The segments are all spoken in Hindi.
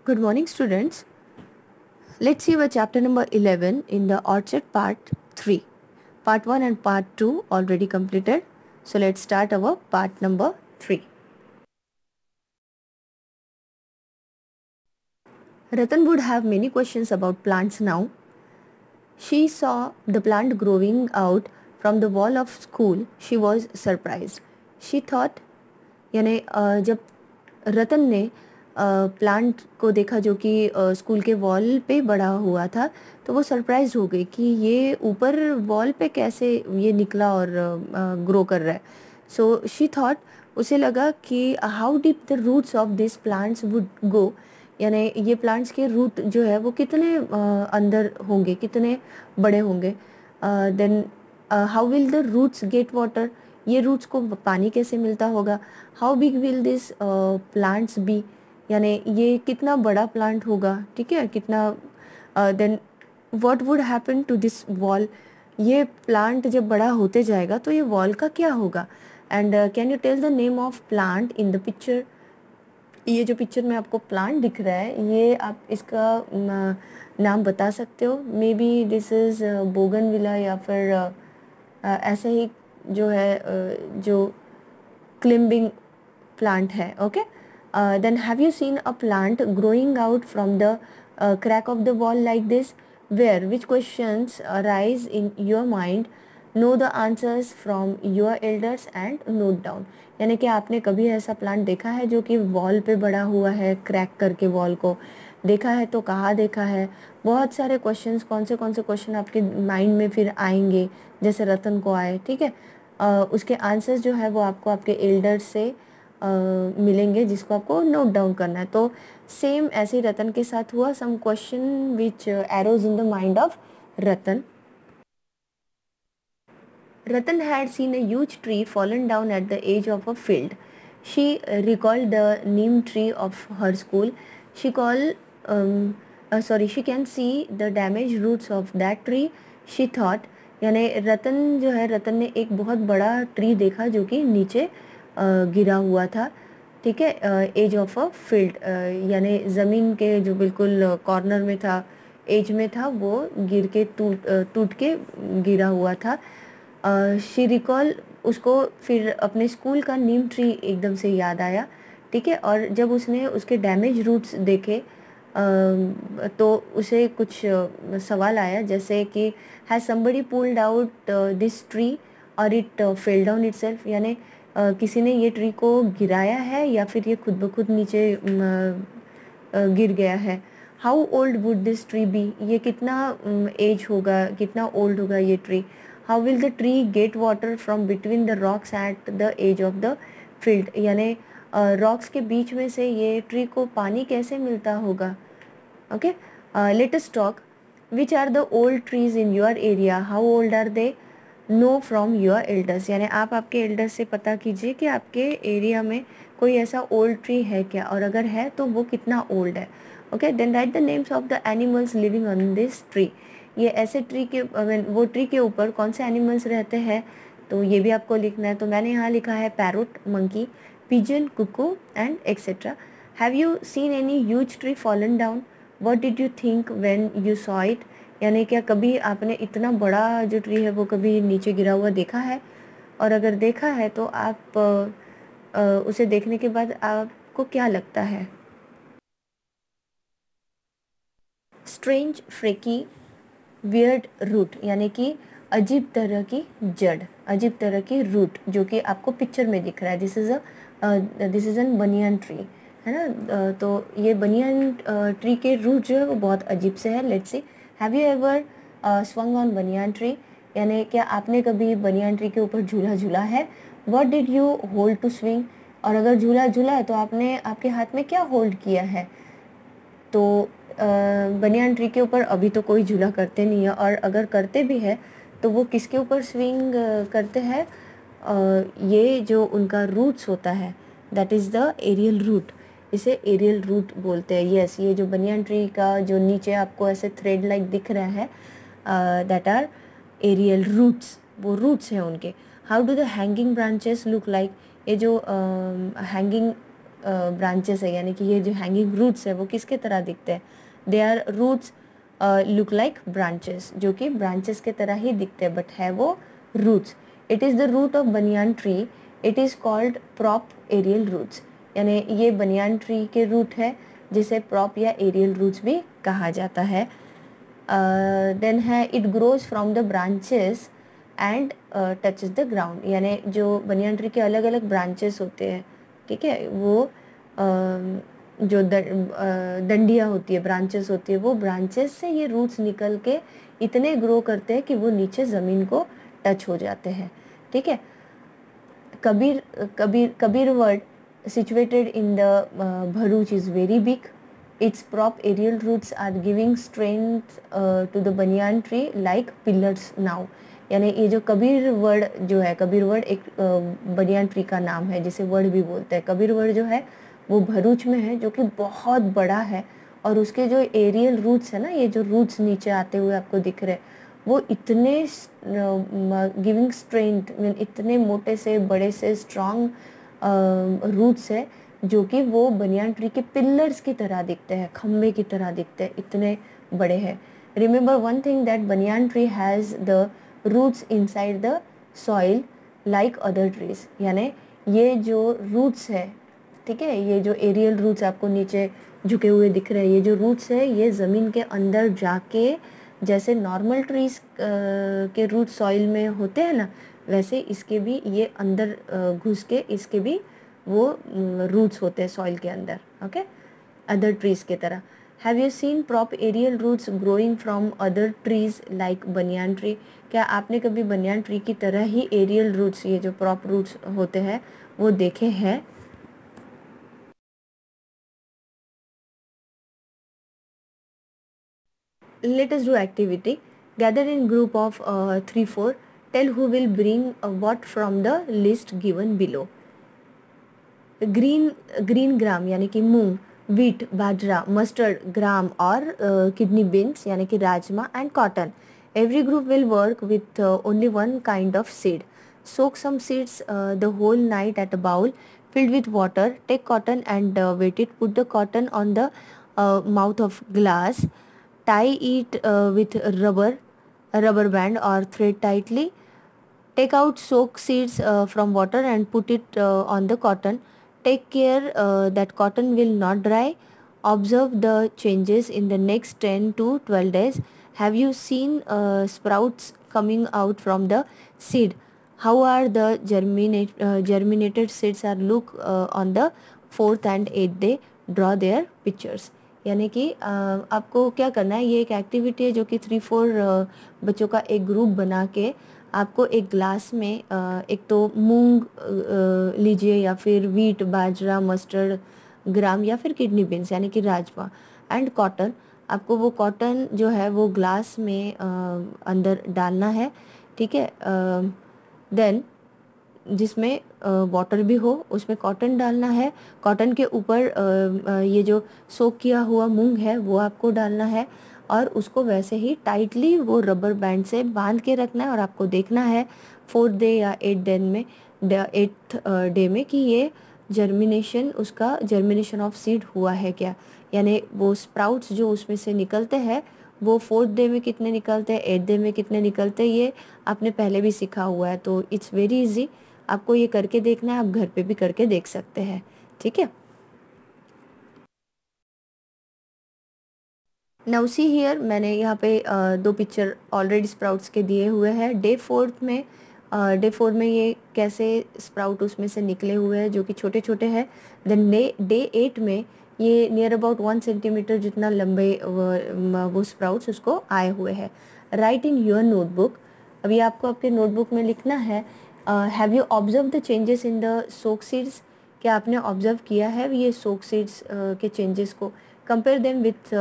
Good morning, students. Let's see our chapter number 11 in the Orchard part 3. Part 1 and part 2 already completed. So let's start our part number 3. Ratan would have many questions about plants now. She saw the plant growing out from the wall of school. She was surprised. She thought, यानी जब रतन ने प्लांट को देखा जो कि स्कूल के वॉल पे बड़ा हुआ था, तो वो सरप्राइज हो गई कि ये ऊपर वॉल पे कैसे ये निकला और ग्रो कर रहा है. सो शी थॉट, उसे लगा कि how deep the roots of this plants would go, यानी ये प्लांट्स के रूट जो है वो कितने अंदर होंगे, कितने बड़े होंगे. Then how will the roots get water, ये रूट्स को पानी कैसे मिलता होगा. How big will this plants be, यानी ये कितना बड़ा प्लांट होगा, ठीक है, कितना. Then what would happen to this wall, ये प्लांट जब बड़ा होते जाएगा तो ये वॉल का क्या होगा. And can you tell the name of plant in the picture. ये जो पिक्चर में आपको प्लांट दिख रहा है, ये आप इसका नाम बता सकते हो. Maybe this is bougainvillea या फिर ऐसे ही जो है जो क्लिम्बिंग प्लांट है. Okay, then have you seen a plant growing out from the crack of the wall like this. Where which questions arise in your mind, know the answers from your elders and note down. यानी कि आपने कभी ऐसा प्लांट देखा है जो कि वॉल पे बड़ा हुआ है, क्रैक करके वॉल को देखा है, तो कहाँ देखा है. बहुत सारे क्वेश्चंस, कौन से क्वेश्चन आपके माइंड में फिर आएंगे जैसे रतन को आए, ठीक है. उसके आंसर्स जो है वो आपको आपके एल्डर्स से मिलेंगे, जिसको आपको नोट डाउन करना है. तो सेम ऐसे ही रतन के साथ हुआ. Some question which arose in the mind of Ratan. Ratan had seen a huge tree fallen down at the edge of a field. She recalled the neem tree of her school. She she can see the damaged roots of that tree. She thought, यानी रतन जो है, रतन ने एक बहुत बड़ा ट्री देखा जो कि नीचे गिरा हुआ था, ठीक है, एज ऑफ अ फील्ड, यानी ज़मीन के जो बिल्कुल कॉर्नर में था, एज में था, वो गिर के टूट के गिरा हुआ था. शी रिकॉल, उसको फिर अपने स्कूल का नीम ट्री एकदम से याद आया, ठीक है. और जब उसने उसके डैमेज रूट्स देखे तो उसे कुछ सवाल आया, जैसे कि has somebody pulled out this tree और इट फेल डाउन इटसेल्फ, यानी किसी ने ये ट्री को गिराया है या फिर ये खुद ब खुद नीचे गिर गया है. How old would this tree be, ये कितना एज होगा, कितना ओल्ड होगा ये tree. How will the tree get water from between the rocks at the edge of the field, यानी रॉक्स के बीच में से ये ट्री को पानी कैसे मिलता होगा. Okay, let us talk. Which are the old trees in your area, how old are they, know from your elders, यानी आप आपके एल्डर्स से पता कीजिए कि आपके एरिया में कोई ऐसा ओल्ड ट्री है क्या, और अगर है तो वो कितना ओल्ड है. Okay, then write the names of the animals living on this tree. ये ऐसे ट्री के वो ट्री के ऊपर कौन से एनिमल्स रहते हैं, तो ये भी आपको लिखना है. तो मैंने यहाँ लिखा है parrot, monkey, pigeon, cuckoo and etcetera. Have you seen any huge tree fallen down, what did you think when you saw it, यानी क्या कभी आपने इतना बड़ा जो ट्री है वो कभी नीचे गिरा हुआ देखा है, और अगर देखा है तो आप उसे देखने के बाद आपको क्या लगता है. स्ट्रेंज, फ्रेकी, वियर्ड रूट, यानी कि अजीब तरह की जड़, अजीब तरह की रूट जो कि आपको पिक्चर में दिख रहा है. This is an banyan tree, है ना. तो ये बनियन ट्री के रूट जो है वो बहुत अजीब से है. Let's see, have you ever swung on banyan tree, यानी क्या आपने कभी बनियन ट्री के ऊपर झूला झूला है. What did you hold to swing, और अगर झूला झूला है तो आपने आपके हाथ में क्या होल्ड किया है. तो बनियान ट्री के ऊपर अभी तो कोई झूला करते नहीं है, और अगर करते भी है तो वो किसके ऊपर स्विंग करते हैं, ये जो उनका रूट्स होता है, that is the aerial root, इसे एरियल रूट बोलते हैं. यस, ये जो बनियान ट्री का जो नीचे आपको ऐसे थ्रेड लाइक दिख रहा है, दैट आर एरियल रूट्स, वो रूट्स हैं उनके. How do the hanging branches look like, ये जो हैंगिंग ब्रांचेस है, यानी कि ये जो हैंगिंग रूट्स है वो किसके तरह दिखते हैं? They are roots look like branches, जो कि ब्रांचेस के तरह ही दिखते हैं बट है वो roots. It is the root of banyan tree. It is called prop aerial roots, यानी ये बनियान ट्री के रूट है जिसे प्रॉप या एरियल रूट्स भी कहा जाता है. देन है it grows from the branches and touches the ground, यानी जो बनियान ट्री के अलग अलग ब्रांचेस होते हैं, ठीक है, वो जो डंडियाँ होती है, ब्रांचेस होती है, वो ब्रांचेस से ये रूट्स निकल के इतने ग्रो करते हैं कि वो नीचे ज़मीन को टच हो जाते हैं. ठीक है. Kabir Kabir Kabir word situated in the Bharuch is very big. Its prop aerial roots are giving strength to the banyan tree like pillars now. यानी ये जो कबीर वर्ड जो है, कबीर वर्ड एक बनियान ट्री का नाम है जिसे वर्ड भी बोलते हैं. कबीर वर्ड जो है वो भरूच में है जो कि बहुत बड़ा है, और उसके जो एरियल रूट्स है ना, ये जो रूट्स नीचे आते हुए आपको दिख रहे हैं, वो इतने गिविंग स्ट्रेंथ, इतने मोटे से बड़े से स्ट्रॉन्ग रूट्स है जो कि वो बनियान ट्री के पिलर्स की तरह दिखते हैं, खम्बे की तरह दिखते हैं, इतने बड़े हैं. Remember one thing that banyan tree has the roots inside the soil like other trees, यानी ये जो रूट्स है, ठीक है, ये जो एरियल रूट्स आपको नीचे झुके हुए दिख रहे हैं, ये जो रूट्स है ये ज़मीन के अंदर जाके, जैसे नॉर्मल ट्रीज के रूट सॉइल में होते हैं ना, वैसे इसके भी ये अंदर घुस के इसके भी वो रूट्स होते हैं सॉइल के अंदर. ओके, अदर ट्रीज के तरह. Have you seen prop aerial roots growing from other trees like banyan tree? क्या आपने कभी बनियान ट्री की तरह ही एरियल रूट्स, ये जो प्रॉप रूट्स होते हैं, वो देखे हैं? Let us do activity. Gather in group of 3-4. Tell who will bring what from the list given below. Green gram यानी कि मूंग, वीट बाजरा, मस्टर्ड ग्राम और किडनी बीन्स यानी कि rajma, and cotton. Every group will work with only one kind of seed. Soak some seeds the whole night at a bowl filled with water. Take cotton and wet it. Put the cotton on the mouth of glass. Tie it with rubber band or thread tightly. Take out soak seeds from water and put it on the cotton. Take care that cotton will not dry. Observe the changes in the next 10 to 12 days. Have you seen sprouts coming out from the seed? How are the germinated seeds are look on the 4th and 8th day? Draw their pictures. यानी कि आपको क्या करना है, ये एक एक्टिविटी है जो कि 3-4 बच्चों का एक ग्रुप बना के आपको एक ग्लास में एक तो मूंग लीजिए या फिर वीट बाजरा मस्टर्ड ग्राम या फिर किडनी बीन्स यानी कि राजमा एंड कॉटन. आपको वो कॉटन जो है वो ग्लास में अंदर डालना है. ठीक है. देन जिसमें वाटर भी हो उसमें कॉटन डालना है. कॉटन के ऊपर ये जो सोक किया हुआ मूंग है वो आपको डालना है और उसको वैसे ही टाइटली वो रबर बैंड से बांध के रखना है. और आपको देखना है 4th डे या 8th डे में कि ये उसका जर्मिनेशन ऑफ सीड हुआ है क्या. यानी वो स्प्राउट्स जो उसमें से निकलते हैं वो 4th डे में कितने निकलते हैं, 8th डे में कितने निकलते हैं, ये आपने पहले भी सीखा हुआ है. तो इट्स वेरी इजी, आपको ये करके देखना है. आप घर पे भी करके देख सकते हैं. ठीक है. नाउ सी हियर, मैंने यहाँ पे 2 पिक्चर ऑलरेडी स्प्राउट्स के दिए हुए हैं. डे 4 में ये कैसे स्प्राउट उसमें से निकले हुए हैं जो कि छोटे छोटे हैं. देन डे 8 में ये नियर अबाउट 1 सेंटीमीटर जितना लंबे वो स्प्राउट्स उसको आए हुए हैं. Right in your notebook. अभी आपको आपके नोटबुक में लिखना है have you observe the changes in the soak seeds. क्या आपने ऑब्जर्व किया है ये सोक सीड्स के चेंजेस को. Compare them with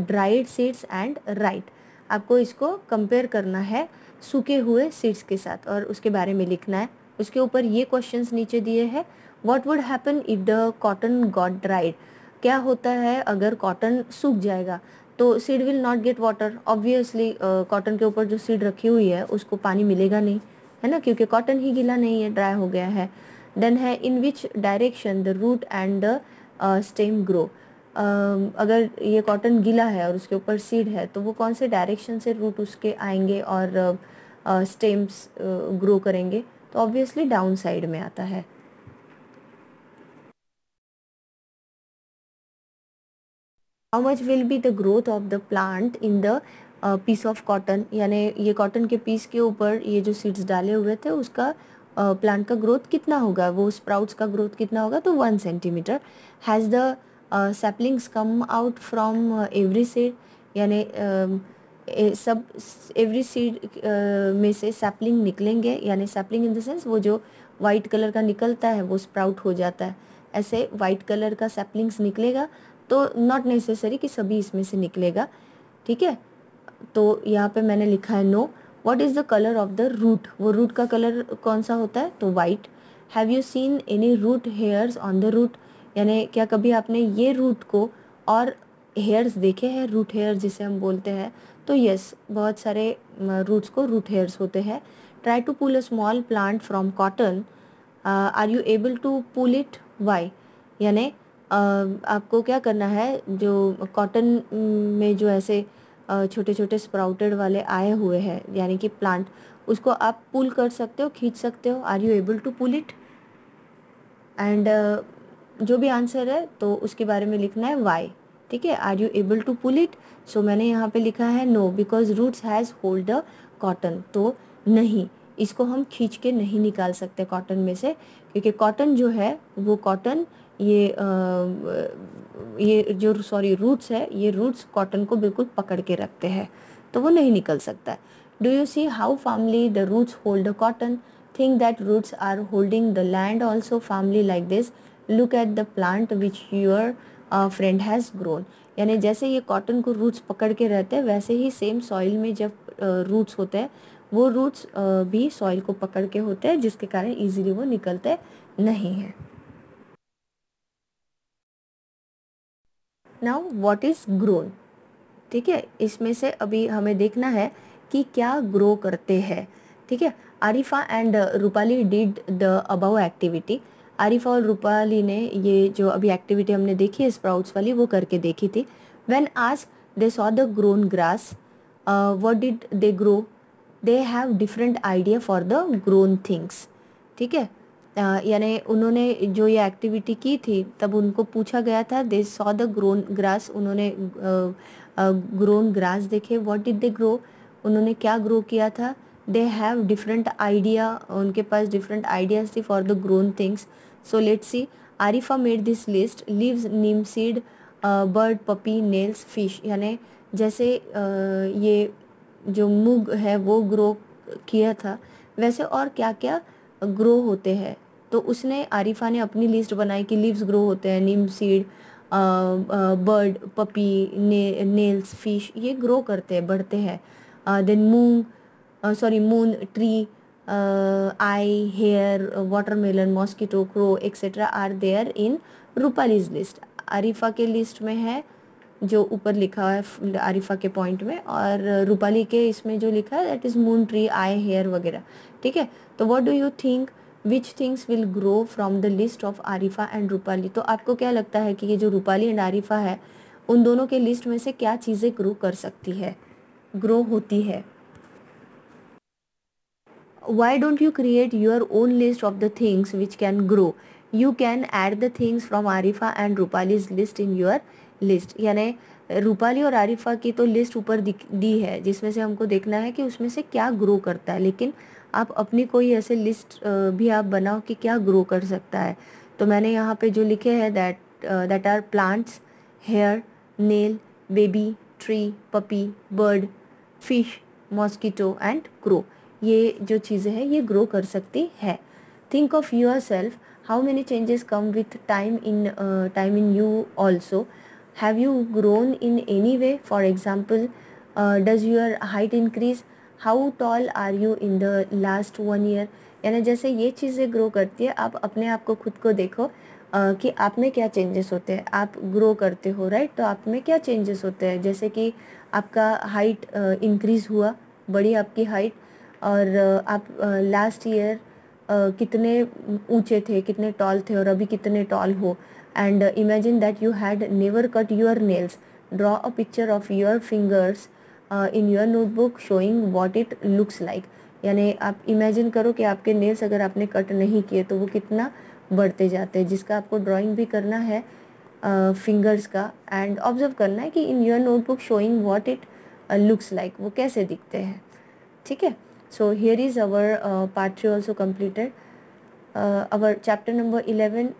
dried seeds and right. आपको इसको कंपेयर करना है सूखे हुए सीड्स के साथ और उसके बारे में लिखना है. उसके ऊपर ये क्वेश्चंस नीचे दिए हैं. What would happen if the cotton got dried. क्या होता है अगर कॉटन सूख जाएगा. तो seed will not get water. Obviously cotton के ऊपर जो सीड रखी हुई है उसको पानी मिलेगा नहीं, है ना, क्योंकि कॉटन ही गीला नहीं है, ड्राई हो गया है. देन है in which direction the root and the stem grow. अगर ये कॉटन गीला है और उसके ऊपर सीड है तो वो कौन से डायरेक्शन से रूट उसके आएंगे और स्टेम्स ग्रो करेंगे, तो ऑब्वियसली डाउन साइड में आता है। How much will be the growth of the plant in the piece of cotton, यानी ये कॉटन के पीस के ऊपर ये जो सीड्स डाले हुए थे उसका प्लांट का ग्रोथ कितना होगा, वो स्प्राउट्स का ग्रोथ कितना होगा, तो 1 centimetre. Has the saplings come out from every seed, यानी सब एवरी सीड में से सैपलिंग निकलेंगे, यानी सैपलिंग इन द सेंस वो जो वाइट कलर का निकलता है वो स्प्राउट हो जाता है, ऐसे वाइट कलर का सैपलिंग्स निकलेगा, तो नॉट नेसेसरी कि सभी इसमें से निकलेगा। ठीक है, तो यहाँ पे मैंने लिखा है no. What is the colour of the root, वो रूट का कलर कौन सा होता है, तो white. Have you seen any root hairs on the root, यानी क्या कभी आपने ये रूट को और हेयर्स देखे हैं, रूट हेयर जिसे हम बोलते हैं, तो यस, बहुत सारे रूट्स को रूट हेयर्स होते हैं। Try to pull a small plant from cotton, are you able to pull it, why, यानी आपको क्या करना है, जो कॉटन में जो ऐसे छोटे छोटे स्प्राउटेड वाले आए हुए हैं यानी कि प्लांट, उसको आप पुल कर सकते हो, खींच सकते हो, are you able to pull it, and जो भी आंसर है तो उसके बारे में लिखना है वाई। ठीक है, are you able to pull it, so मैंने यहाँ पे लिखा है no because roots has hold the cotton, तो नहीं, इसको हम खींच के नहीं निकाल सकते कॉटन में से, क्योंकि कॉटन जो है वो कॉटन ये जो सॉरी रूट्स है, ये रूट्स कॉटन को बिल्कुल पकड़ के रखते हैं, तो वो नहीं निकल सकता है। Do you see how firmly the roots hold the cotton, think that roots are holding the land also firmly like this, look at the plant which your friend has grown, यानी जैसे ये कॉटन को रूट्स पकड़ के रहते हैं वैसे ही सेम सॉइल में जब रूट्स होते हैं वो रूट्स भी सॉइल को पकड़ के होते हैं, जिसके कारण इजीली वो निकलते नहीं हैं। नाउ व्हाट इज ग्रोन, ठीक है, इसमें से अभी हमें देखना है कि क्या ग्रो करते हैं। ठीक है, Arifa and Rupali did the above activity, Arifa और रूपाली ने ये जो अभी एक्टिविटी हमने देखी है स्प्राउट्स वाली वो करके देखी थी। When asked they saw the grown grass, what did they grow, they have different idea for the grown things. ठीक है, यानी उन्होंने जो ये एक्टिविटी की थी तब उनको पूछा गया था, they saw the grown grass, उन्होंने ग्रोन ग्रास देखे, व्हाट डिड दे ग्रो, उन्होंने क्या ग्रो किया था, दे हैव डिफरेंट आइडिया, उनके पास डिफरेंट आइडियाज थी for the grown things. So let's see, Arifa made this list, leaves, Neem seed, bird, puppy, nails, fish, यानी जैसे ये जो मूंग है वो ग्रो किया था वैसे और क्या क्या ग्रो होते हैं, तो उसने आरिफा ने अपनी लिस्ट बनाई कि लीव्स ग्रो होते हैं, neem seed, bird, puppy, nails, fish, ये ग्रो करते हैं, बढ़ते हैं। Then moon, tree, eye, hair, watermelon, mosquito, crow etcetera are there in Rupali's list, Arifa के लिस्ट में है जो ऊपर लिखा है आरिफा के पॉइंट में, और रूपाली के इसमें जो लिखा है that is moon, tree, eye, hair वगैरह। ठीक है, तो what do you think which things will grow from the list of Arifa and Rupali, तो आपको क्या लगता है कि ये जो रूपाली एंड आरिफा है उन दोनों के लिस्ट में से क्या चीज़ें ग्रो कर सकती है, ग्रो होती है। Why don't you create your own list of the things which can grow? You can add the things from Arifa and Rupali's list in your list, यानी रूपाली और आरिफा की तो लिस्ट ऊपर दी है जिसमें से हमको देखना है कि उसमें से क्या ग्रो करता है, लेकिन आप अपनी कोई ऐसे लिस्ट भी आप बनाओ कि क्या ग्रो कर सकता है। तो मैंने यहाँ पे जो लिखे हैं that are plants, hair, nail, baby, tree, puppy, bird, fish, mosquito and crow, ये जो चीज़ें हैं ये ग्रो कर सकती है। Think of yourself, how many changes come with time in you also, have you grown in any way, for example does your height increase, how tall are you in the last 1 year, यानी जैसे ये चीज़ें ग्रो करती है आप अपने आप को खुद को देखो कि आप में क्या चेंजेस होते हैं, आप ग्रो करते हो राइट, तो आप में क्या चेंजेस होते हैं, जैसे कि आपका हाइट इंक्रीज़ हुआ, बढ़ी आपकी हाइट, और आप लास्ट ईयर कितने ऊंचे थे, कितने टॉल थे और अभी कितने टॉल हो. And imagine that you had never cut your nails. Draw a picture of your fingers in your notebook showing what it looks like. यानी आप इमेजिन करो कि आपके नेल्स अगर आपने कट नहीं किए तो वो कितना बढ़ते जाते हैं, जिसका आपको ड्राइंग भी करना है फिंगर्स का. एंड ऑब्जर्व करना है कि in your notebook showing what it looks like, वो कैसे दिखते हैं. ठीक है. So here is our part 3 also completed. Our chapter number 11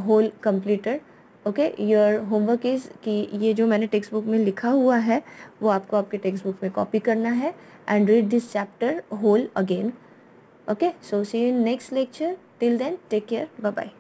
whole completed. Okay. Your homework is कि ये जो मैंने टेक्स्ट बुक में लिखा हुआ है वो आपको आपके टेक्स्ट बुक में कॉपी करना है and read this chapter whole again. Okay. So see you in next lecture. Till then take care. Bye bye.